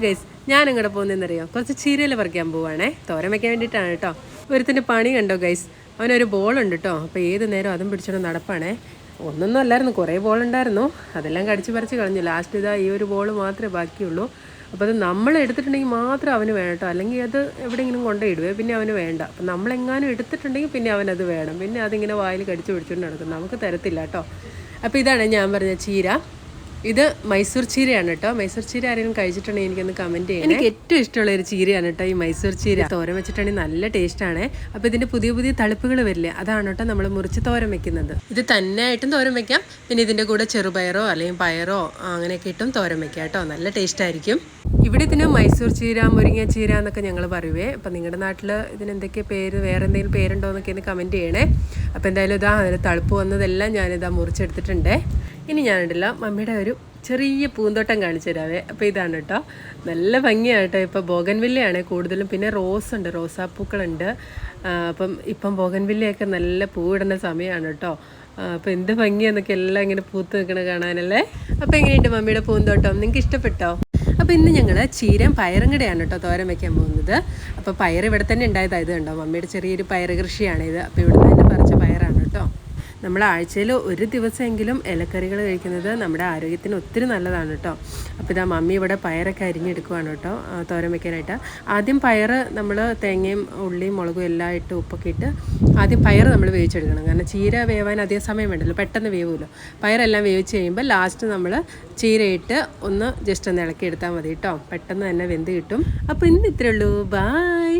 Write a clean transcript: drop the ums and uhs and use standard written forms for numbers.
Guys, ഞാനിങ്ങോട്ട് പോകുന്നതെന്നറിയോ, കുറച്ച് ചീരയിൽ പറിക്കാൻ പോവുകയാണേ. തോരൻ വയ്ക്കാൻ വേണ്ടിയിട്ടാണ് കേട്ടോ. ഒരുത്തിൻ്റെ പണി കണ്ടോ ഗൈസ്, അവനൊരു ബോളുണ്ട് കേട്ടോ. അപ്പോൾ ഏത് നേരം അതും പിടിച്ചോണ്ട് നടപ്പാണേ. ഒന്നൊന്നും അല്ലായിരുന്നു, കുറേ ബോളുണ്ടായിരുന്നു, അതെല്ലാം കടിച്ച് പറിച്ച് കളഞ്ഞു. ലാസ്റ്റ് ഇതാ ഈ ഒരു ബോൾ മാത്രമേ ബാക്കിയുള്ളൂ. അപ്പോൾ അത് നമ്മൾ എടുത്തിട്ടുണ്ടെങ്കിൽ മാത്രം അവന് വേണം കേട്ടോ, അല്ലെങ്കിൽ അത് എവിടെയെങ്കിലും കൊണ്ടുപോയിടുവേ, പിന്നെ അവന് വേണ്ട. അപ്പം നമ്മളെങ്ങാനും എടുത്തിട്ടുണ്ടെങ്കിൽ പിന്നെ അവനത് വേണം, പിന്നെ അതിങ്ങനെ വായിൽ കടിച്ച് പിടിച്ചുകൊണ്ട് നടക്കും, നമുക്ക് തരത്തില്ല കേട്ടോ. അപ്പോൾ ഇതാണ് ഞാൻ പറഞ്ഞ ചീര. ഇത് മൈസൂർ ചീരയാണ് കേട്ടോ. മൈസൂർ ചീര ആരെങ്കിലും കഴിച്ചിട്ടുണ്ടെങ്കിൽ എനിക്കൊന്ന് കമൻറ്റ് ചെയ്യാം. എനിക്ക് ഏറ്റവും ഇഷ്ടമുള്ള ഒരു ചീരയാണ് കേട്ടോ ഈ മൈസൂർ ചീര. തോരൻ വെച്ചിട്ടുണ്ടെങ്കിൽ നല്ല ടേസ്റ്റാണ്. അപ്പോൾ ഇതിൻ്റെ പുതിയ പുതിയ തളിപ്പുകൾ വരില്ലേ, അതാണ് കേട്ടോ നമ്മൾ മുറിച്ച് തോരൻ വെക്കുന്നത്. ഇത് തന്നെ ആയിട്ടും തോരൻ വെക്കാം, പിന്നെ ഇതിൻ്റെ കൂടെ ചെറുപയറോ അല്ലെങ്കിൽ പയറോ അങ്ങനെയൊക്കെ ഇട്ടും തോരൻ വെക്കാം കേട്ടോ, നല്ല ടേസ്റ്റായിരിക്കും. ഇവിടെ ഇതിന് മൈസൂർ ചീര, മുരിങ്ങ ചീര എന്നൊക്കെ ഞങ്ങൾ പറയുവേ. അപ്പം നിങ്ങളുടെ നാട്ടിൽ ഇതിനെന്തൊക്കെ പേര്, വേറെ എന്തെങ്കിലും പേരുണ്ടോ എന്നൊക്കെ ഒന്ന് കമൻറ്റ് ചെയ്യണേ. അപ്പോൾ എന്തായാലും ഇതാ അതിന് തളിപ്പ് വന്നതെല്ലാം ഞാനിതാ മുറിച്ചെടുത്തിട്ടുണ്ട്. ഇനി ഞാനുണ്ടല്ല മമ്മിയുടെ ഒരു ചെറിയ പൂന്തോട്ടം കാണിച്ചു തരാവേ. അപ്പോൾ ഇതാണ് കേട്ടോ, നല്ല ഭംഗിയാണ് കേട്ടോ. ഇപ്പോൾ ബോഗൻവില്ലയാണ് കൂടുതലും, പിന്നെ റോസ് ഉണ്ട്, റോസാപ്പൂക്കളുണ്ട്. ഇപ്പം ബോഗൻവില്ലയൊക്കെ നല്ല പൂവിടുന്ന സമയമാണ് കേട്ടോ. അപ്പോൾ എന്ത് ഭംഗിയാന്നൊക്കെ എല്ലാം ഇങ്ങനെ പൂത്ത് നിൽക്കണ കാണാനല്ലേ. അപ്പോൾ എങ്ങനെയുണ്ട് മമ്മിയുടെ പൂന്തോട്ടം, നിങ്ങൾക്ക് ഇഷ്ടപ്പെട്ടോ? അപ്പോൾ ഇന്ന് ഞങ്ങൾ ചീരയും പയറും കൂടെയാണ് കേട്ടോ തോരൻ വയ്ക്കാൻ പോകുന്നത്. അപ്പോൾ പയർ ഇവിടെ തന്നെ ഉണ്ടായതായത് കണ്ടോ, മമ്മിയുടെ ചെറിയൊരു പയർ കൃഷിയാണിത്. അപ്പോൾ ഇവിടെ തന്നെ പറിച്ച പയറാണ് കേട്ടോ. നമ്മൾ ആഴ്ചയിൽ ഒരു ദിവസമെങ്കിലും ഇലക്കറികൾ കഴിക്കുന്നത് നമ്മുടെ ആരോഗ്യത്തിന് ഒത്തിരി നല്ലതാണ് കേട്ടോ. അപ്പോൾ ഇതാ മമ്മി ഇവിടെ പയറൊക്കെ അരിഞ്ഞെടുക്കുവാണ് കേട്ടോ തോരൻ വയ്ക്കാനായിട്ട്. ആദ്യം പയർ നമ്മൾ തേങ്ങയും ഉള്ളിയും മുളകും എല്ലാം ഇട്ട് ഉപ്പൊക്കെ ഇട്ട് ആദ്യം പയർ നമ്മൾ വേവിച്ചെടുക്കണം. കാരണം ചീര വേവാൻ അധികം സമയം വേണ്ടല്ലോ, പെട്ടെന്ന് വേവുമല്ലോ. പയറെല്ലാം വേവിച്ച് കഴിയുമ്പോൾ ലാസ്റ്റ് നമ്മൾ ചീരയിട്ട് ഒന്ന് ജസ്റ്റ് ഒന്ന് ഇളക്കി എടുത്താൽ മതി കേട്ടോ, പെട്ടെന്ന് തന്നെ വെന്ത് കിട്ടും. അപ്പോൾ ഇന്ന് ഇത്രയേ ഉള്ളൂ, ബായ്.